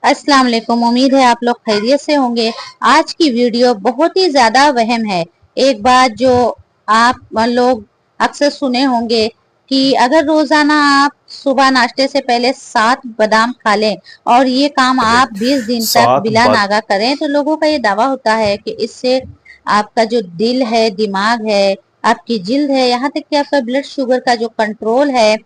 अस्सलाम वालेकुम। उम्मीद है आप लोग खैरियत से होंगे। आज की वीडियो बहुत ही ज्यादा अहम है। एक बात जो आप लोग अक्सर सुने होंगे कि अगर रोजाना आप सुबह नाश्ते से पहले 7 बादाम खा लें और ये काम आप 20 दिन तक सात बिला बात नागा करें तो लोगों का ये दावा होता है कि इससे आपका जो दिल है, दिमाग है, आपकी जिल्द है, यहाँ तक कि आपका ब्लड शुगर का जो कंट्रोल है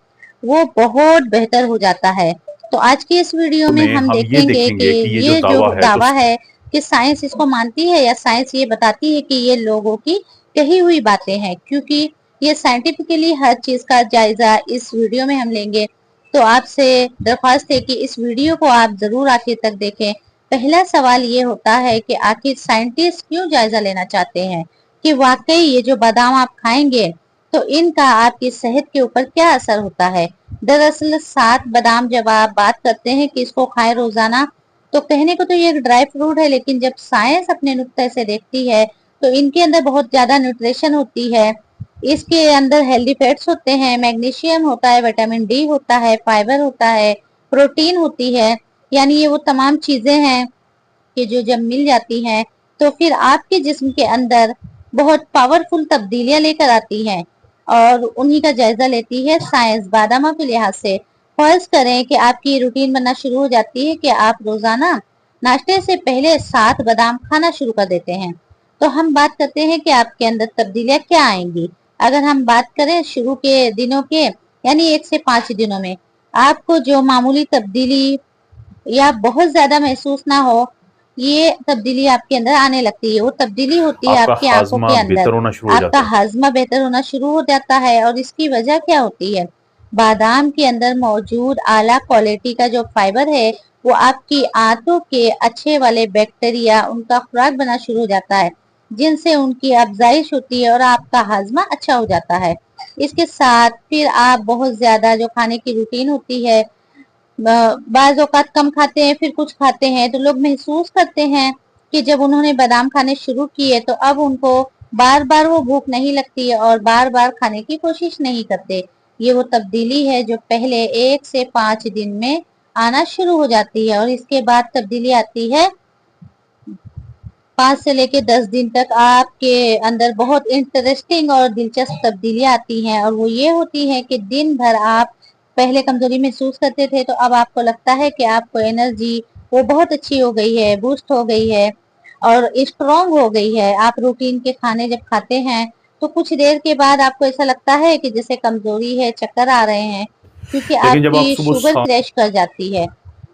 वो बहुत बेहतर हो जाता है। तो आज की इस वीडियो में में हम हम ये देखेंगे कि देखेंगे कि ये जो ये जो दावा है तो दावा है कि साइंस इसको मानती है या साइंस ये बताती है कि ये लोगों की कही हुई बातें हैं, क्योंकि ये साइंटिफिकली हर चीज का जायजा इस वीडियो में हम लेंगे। तो आपसे दरख्वास्त है कि इस वीडियो को आप जरूर आखिर तक देखें। पहला सवाल ये होता है कि आखिर साइंटिस्ट क्यों जायजा लेना चाहते हैं कि वाकई ये जो बादाम आप खाएंगे तो इनका आपकी सेहत के ऊपर क्या असर होता है। दरअसल 7 बादाम जब आप बात करते हैं कि इसको खाएं रोजाना, तो कहने को तो ये एक ड्राई फ्रूट है, लेकिन जब साइंस अपने नुक्ते से देखती है तो इनके अंदर बहुत ज्यादा न्यूट्रिशन होती है। इसके अंदर हेल्दी फैट्स होते हैं, मैग्नीशियम होता है, विटामिन डी होता है, फाइबर होता है, प्रोटीन होती है। यानी ये वो तमाम चीजें हैं कि जो जब मिल जाती हैं तो फिर आपके जिस्म के अंदर बहुत पावरफुल तब्दीलियां लेकर आती हैं, और उन्हीं का जायजा लेती है साइंस बादामों के लिहाज से। फर्ज करें कि आपकी रूटीन बनना शुरू हो जाती है कि आप रोजाना नाश्ते से पहले 7 बादाम खाना शुरू कर देते हैं, तो हम बात करते हैं कि आपके अंदर तब्दीलियां क्या आएंगी। अगर हम बात करें शुरू के दिनों के, यानी 1 से 5 दिनों में, आपको जो मामूली तब्दीली या बहुत ज्यादा महसूस ना हो, ये तब्दीली आपके अंदर आने लगती है। वो तब्दीली होती है आपका आपकी आंखों हाजमा के अंदर। बेहतर होना शुरू हो आपका जाता है। हाजमा बेहतर होना शुरू हो जाता है, और इसकी वजह क्या होती है? बादाम के अंदर मौजूद आला क्वालिटी का जो फाइबर है वो आपकी आंतों के अच्छे वाले बैक्टीरिया उनका खुराक बना शुरू हो जाता है, जिनसे उनकी अफजाइश होती है और आपका हाजमा अच्छा हो जाता है। इसके साथ फिर आप बहुत ज्यादा जो खाने की रूटीन होती है, बाज औकात कम खाते हैं फिर कुछ खाते हैं, तो लोग महसूस करते हैं कि जब उन्होंने बादाम खाने शुरू किए तो अब उनको बार बार वो भूख नहीं लगती है और बार बार खाने की कोशिश नहीं करते। ये वो तब्दीली है जो पहले 1 से 5 दिन में आना शुरू हो जाती है, और इसके बाद तब्दीली आती है 5 से लेके 10 दिन तक। आपके अंदर बहुत इंटरेस्टिंग और दिलचस्प तब्दीलियां आती हैं, और वो ये होती हैं कि दिन भर आप पहले कमजोरी महसूस करते थे तो अब आपको लगता है कि आपको एनर्जी वो बहुत अच्छी हो गई है, बूस्ट हो गई है और स्ट्रांग हो गई है। आप रूटीन के खाने जब खाते हैं तो कुछ देर के बाद आपको ऐसा लगता है कि जैसे कमजोरी है, चक्कर आ रहे हैं, क्योंकि लेकिन जब आप आपकी सुबह शुगर क्रैश कर जाती है।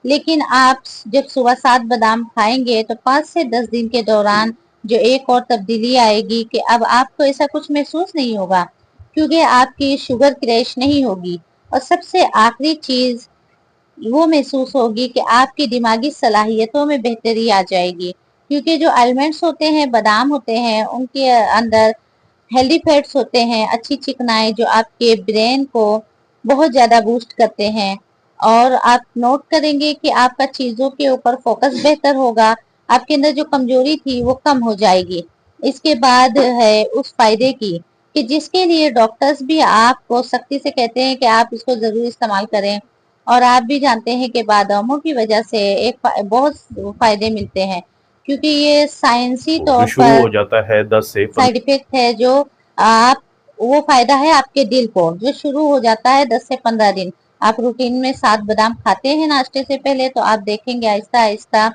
लेकिन आप जब सुबह 7 बादाम खाएंगे तो 5 से 10 दिन के दौरान जो एक और तब्दीली आएगी कि अब आपको ऐसा कुछ महसूस नहीं होगा, क्योंकि आपकी शुगर क्रैश नहीं होगी। और सबसे आखिरी चीज वो महसूस होगी कि आपकी दिमागी सलाहियतों में बेहतरी आ जाएगी, क्योंकि जो आलमंड्स होते हैं, बादाम होते हैं, उनके अंदर हेल्दी फैट्स होते हैं, अच्छी चिकनाई जो आपके ब्रेन को बहुत ज्यादा बूस्ट करते हैं। और आप नोट करेंगे कि आपका चीजों के ऊपर फोकस बेहतर होगा, आपके अंदर जो कमजोरी थी वो कम हो जाएगी। इसके बाद है उस फायदे की कि जिसके लिए डॉक्टर्स भी आपको सख्ती से कहते हैं कि आप इसको जरूर इस्तेमाल करें, और आप भी जानते हैं कि बादामों की वजह से बहुत फायदे मिलते हैं, क्योंकि ये साइंसी जो तौर शुरू पर हो जाता है 10 से 15। साइड इफेक्ट है जो आप वो फायदा है आपके दिल को, जो शुरू हो जाता है 10 से 15 दिन। आप रूटीन में 7 बादाम खाते हैं नाश्ते से पहले तो आप देखेंगे आहिस्ता आहिस्ता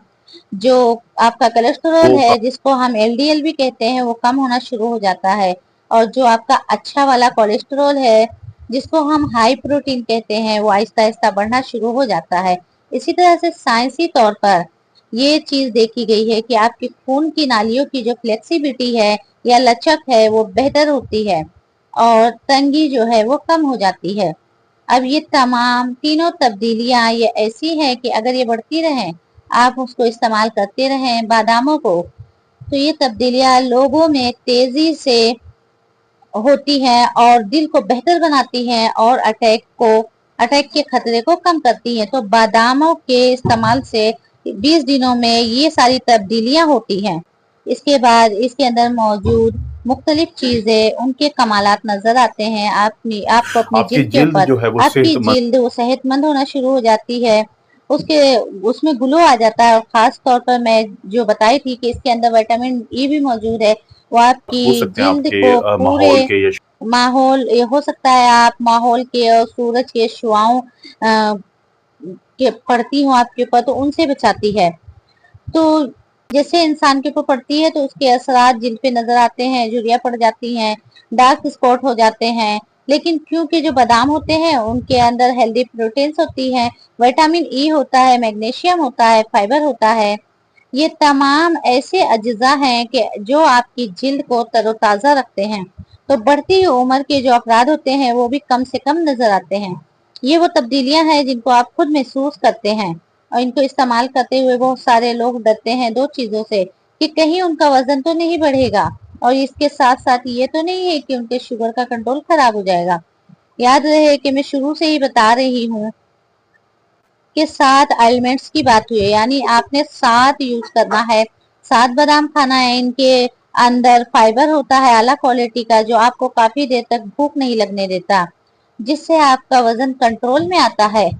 जो आपका कोलेस्ट्रॉल वो है, जिसको हम एलडीएल भी कहते हैं, वो कम होना शुरू हो जाता है। और जो आपका अच्छा वाला कोलेस्ट्रॉल है, जिसको हम हाई प्रोटीन कहते हैं, वो आहिस्ता आहिस्ता बढ़ना शुरू हो जाता है। इसी तरह से साइंसी तौर पर ये चीज देखी गई है कि आपकी खून की नालियों की जो फ्लेक्सिबिलिटी है या लचक है वो बेहतर होती है, और तंगी जो है वो कम हो जाती है। अब ये तमाम तीनों तब्दीलियां ये ऐसी हैं कि अगर ये बढ़ती रहें, आप उसको इस्तेमाल करते रहें बादामों को, तो ये तब्दीलियां लोगों में तेजी से होती हैं और दिल को बेहतर बनाती हैं और अटैक के खतरे को कम करती हैं। तो बादामों के इस्तेमाल से 20 दिनों में ये सारी तब्दीलियां होती हैं। इसके बाद इसके अंदर मौजूद मुख्तलिफ चीजें उनके कमालात नजर आते हैं। आपको अपनी आपकी जिल्द के जिल्द ऊपर, जो है वो आपकी सेहतमंद। जिल्द वो सेहतमंद होना शुरू हो जाती है। उसमें ग्लो आ जाता है। और खास तौर पर मैं जो बताई थी कि इसके अंदर विटामिन ई भी मौजूद है, वो आपकी हो सकते हैं जिल्द आपके को पूरे माहौल के या माहौल, ये हो सकता है आप माहौल के और सूरज के शुआओं के पड़ती हो आपके ऊपर, तो उनसे बचाती है। तो जैसे इंसान के ऊपर पड़ती है तो उसके असरात जिल्द पे नजर आते हैं, झुर्रियां पड़ जाती हैं, डार्क स्पॉट हो जाते हैं। लेकिन क्योंकि जो बादाम होते हैं उनके अंदर हेल्दी प्रोटीन्स होती है, विटामिन ई होता है, मैग्नीशियम होता है, फाइबर होता है, ये तमाम ऐसे अज्जा हैं कि जो आपकी जिल्द को तरोताजा रखते हैं। तो बढ़ती उम्र के जो अफराद होते हैं वो भी कम से कम नजर आते हैं। ये वो तब्दीलियां हैं जिनको आप खुद महसूस करते हैं, और इनको इस्तेमाल करते हुए बहुत सारे लोग डरते हैं दो चीजों से, कि कहीं उनका वजन तो नहीं बढ़ेगा, और इसके साथ साथ ये तो नहीं है कि उनके शुगर का कंट्रोल खराब हो जाएगा। याद रहे कि मैं शुरू से ही बता रही हूँ कि 7 एलिमेंट्स की बात हुई है, यानी आपने 7 यूज करना है। 7 बादाम खाना है। इनके अंदर फाइबर होता है आला क्वालिटी का, जो आपको काफी देर तक भूख नहीं लगने देता, जिससे आपका वजन कंट्रोल में आता है।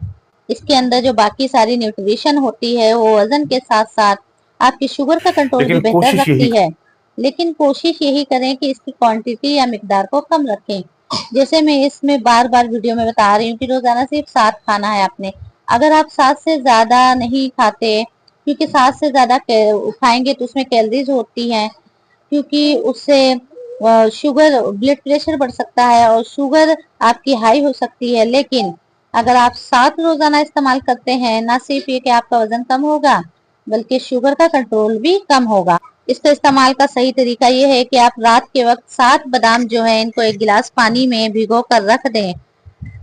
इसके अंदर जो बाकी सारी न्यूट्रिशन होती है वो वजन के साथ साथ आपकी शुगर का कंट्रोल भी लेकिन बेहतर कोशिश यही रखती है। लेकिन कोशिश यही करें कि इसकी क्वांटिटी या मिकदार को कम रखें। जैसे मैं इसमें बार बार वीडियो में बता रही हूँ कि रोजाना सिर्फ 7 खाना है आपने। अगर आप 7 से ज्यादा नहीं खाते, क्योंकि 7 से ज्यादा खाएंगे तो उसमें कैलोरीज होती हैं, क्योंकि उससे शुगर, ब्लड प्रेशर बढ़ सकता है और शुगर आपकी हाई हो सकती है। लेकिन अगर आप 7 रोजाना इस्तेमाल करते हैं, ना सिर्फ ये कि आपका वजन कम होगा बल्कि शुगर का कंट्रोल भी कम होगा। इसका इस्तेमाल का सही तरीका ये है कि आप रात के वक्त 7 बादाम जो है इनको एक गिलास पानी में भिगो कर रख दें।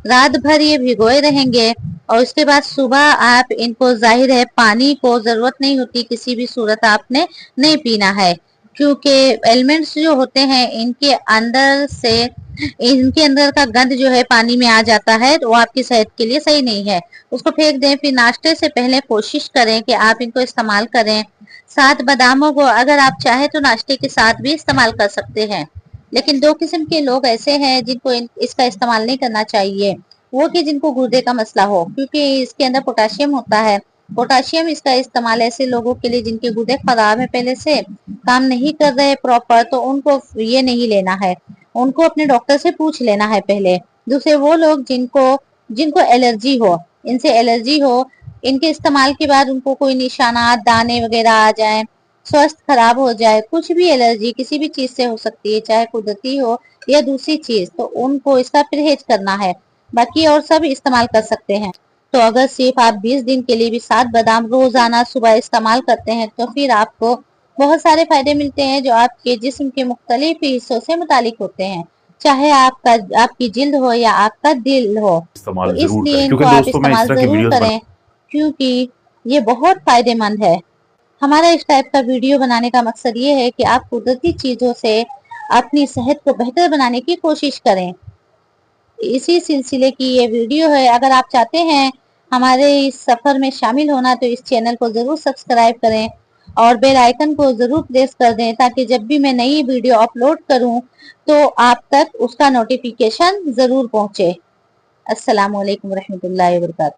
रात भर ये भिगोए रहेंगे और उसके बाद सुबह आप इनको, जाहिर है पानी को जरूरत नहीं होती किसी भी सूरत आपने नहीं पीना है, क्योंकि एलिमेंट्स जो होते हैं इनके अंदर का गंद जो है पानी में आ जाता है, तो वो आपकी सेहत के लिए सही नहीं है। उसको फेंक दें। फिर नाश्ते से पहले कोशिश करें कि आप इनको इस्तेमाल करें। 7 बादामों को अगर आप चाहे तो नाश्ते के साथ भी इस्तेमाल कर सकते हैं। लेकिन 2 किस्म के लोग ऐसे हैं जिनको इसका इस्तेमाल नहीं करना चाहिए। वो कि जिनको गुर्दे का मसला हो, क्योंकि इसके अंदर पोटाशियम होता है। पोटाशियम इसका इस्तेमाल ऐसे लोगों के लिए जिनके गुर्दे खराब है, पहले से काम नहीं कर रहे प्रॉपर, तो उनको ये नहीं लेना है। उनको अपने डॉक्टर से पूछ लेना है पहले। दूसरे वो लोग जिनको जिनको एलर्जी हो, इनसे एलर्जी हो, इनके इस्तेमाल के बाद उनको कोई निशानात, दाने वगैरह आ जाए, स्वास्थ्य खराब हो जाए, कुछ भी एलर्जी किसी भी चीज से हो सकती है, चाहे कुदरती हो या दूसरी चीज, तो उनको इसका परहेज करना है। बाकी और सब इस्तेमाल कर सकते हैं। तो अगर सिर्फ आप 20 दिन के लिए भी 7 बादाम रोजाना सुबह इस्तेमाल करते हैं तो फिर आपको बहुत सारे फायदे मिलते हैं जो आपके जिस्म के मुख्तलिफ हिस्सों से मुतालिक होते हैं, चाहे आपकी जिल्द हो या आपका दिल हो। तो इस्तेमाल जरूर इसलिए करें, इनको क्योंकि आप दोस्तों मैं इस इस्तेमाल तरह की जरूर वीडियोस करें, क्योंकि ये बहुत फायदेमंद है। हमारा इस टाइप का वीडियो बनाने का मकसद ये है कि आप कुदरती चीजों से अपनी सेहत को बेहतर बनाने की कोशिश करें। इसी सिलसिले की ये वीडियो है। अगर आप चाहते हैं हमारे इस सफर में शामिल होना तो इस चैनल को जरूर सब्सक्राइब करें और बेल आइकन को जरूर प्रेस कर दें, ताकि जब भी मैं नई वीडियो अपलोड करूं तो आप तक उसका नोटिफिकेशन जरूर पहुंचे। अस्सलाम वालेकुम रहमतुल्लाहि व बरकातहू।